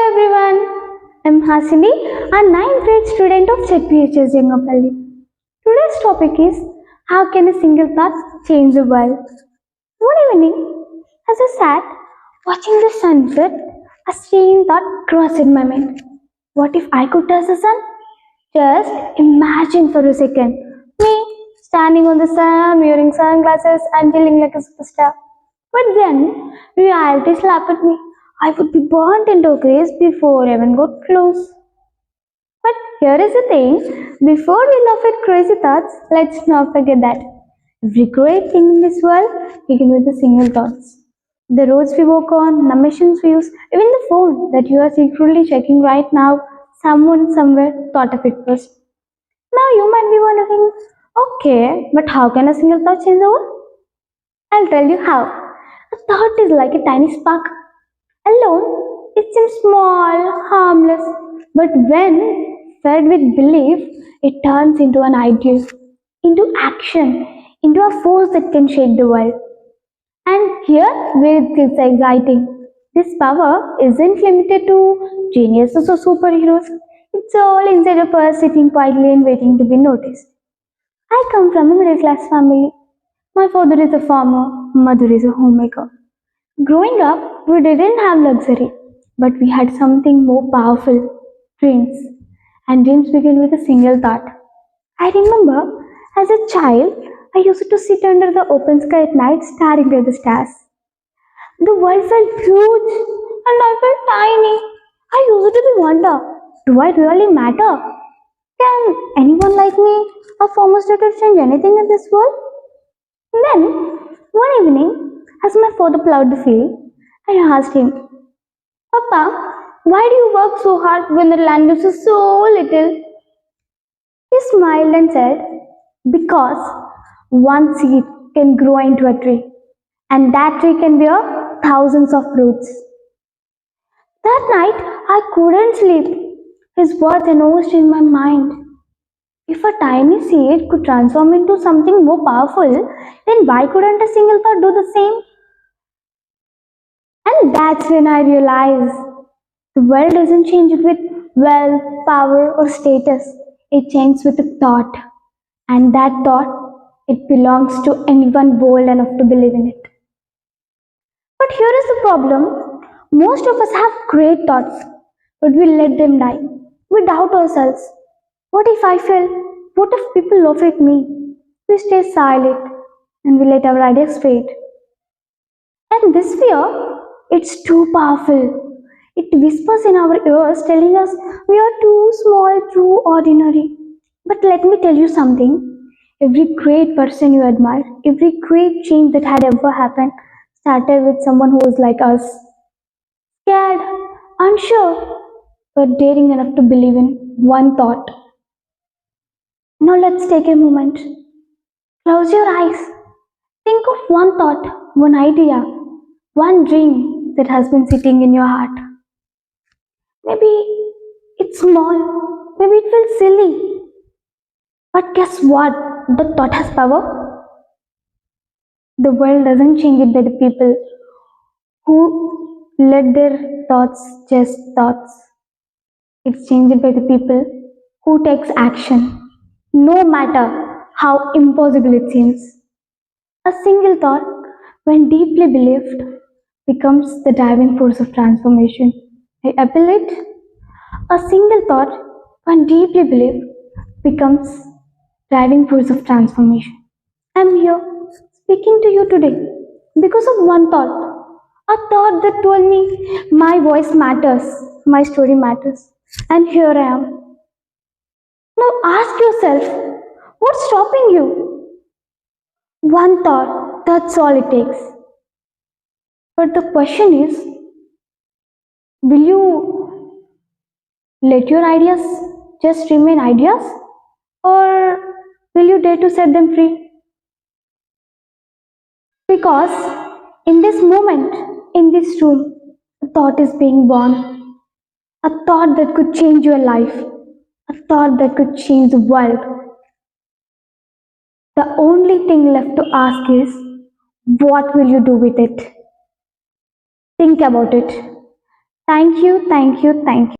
everyone, I'm Hasini, a ninth grade student of ZPHS Jangapally. Today's topic is how can a single thought change the world? One evening, as I sat watching the sunset, a strange thought crossed my mind. What if I could touch the sun? Just imagine for a second me standing on the sun, wearing sunglasses and chilling like a superstar. But then reality slapped at me. I would be burnt into grace before I even got close. But here is the thing, before we laugh at crazy thoughts, let's not forget that every great thing in this world begins with a single thoughts. The roads we walk on, the machines we use, even the phone that you are secretly checking right now, someone somewhere thought of it first. Now you might be wondering, okay, but how can a single thought change the world? I'll tell you how. A thought is like a tiny spark. Alone, it seems small, harmless, but when fed with belief, it turns into an idea, into action, into a force that can shake the world. And here, where it gets exciting. This power isn't limited to geniuses or superheroes. It's all inside of us sitting quietly and waiting to be noticed. I come from a middle class family. My father is a farmer, mother is a homemaker. Growing up, we didn't have luxury, but we had something more powerful dreams. And dreams begin with a single thought. I remember as a child, I used to sit under the open sky at night staring at the stars. The world felt huge and I felt tiny. I used to be wonder, do I really matter? Can anyone like me, a former student, change anything in this world? Then, one evening, as my father plowed the field, I asked him, Papa, why do you work so hard when the land gives you so little? He smiled and said, because one seed can grow into a tree, and that tree can bear thousands of fruits. That night, I couldn't sleep. His words echoed in my mind. If a tiny seed could transform into something more powerful, then why couldn't a single thought do the same? And that's when I realized the world doesn't change with wealth, power, or status. It changes with a thought. And that thought, it belongs to anyone bold enough to believe in it. But here is the problem. Most of us have great thoughts, but we let them die. We doubt ourselves. What if I fail? What if people laugh at me? We stay silent and we let our ideas fade. And this fear, it's too powerful. It whispers in our ears telling us we are too small, too ordinary. But let me tell you something. Every great person you admire, every great change that had ever happened started with someone who was like us. Scared, unsure, but daring enough to believe in one thought. Now let's take a moment. Close your eyes. Think of one thought, one idea, one dream that has been sitting in your heart. Maybe it's small, maybe it feels silly, but guess what? The thought has power. The world doesn't change it by the people who let their thoughts just thoughts. It's changed by the people who takes action, no matter how impossible it seems. A single thought, when deeply believed, becomes the driving force of transformation. I appeal it. A single thought, when deeply believed, becomes driving force of transformation. I'm here speaking to you today because of one thought. A thought that told me my voice matters, my story matters. And here I am. Now ask yourself, what's stopping you? One thought, that's all it takes. But the question is, will you let your ideas just remain ideas? Or will you dare to set them free? Because in this moment, in this room, a thought is being born. A thought that could change your life. A thought that could change the world. The only thing left to ask is, what will you do with it? Think about it. Thank you, thank you, thank you.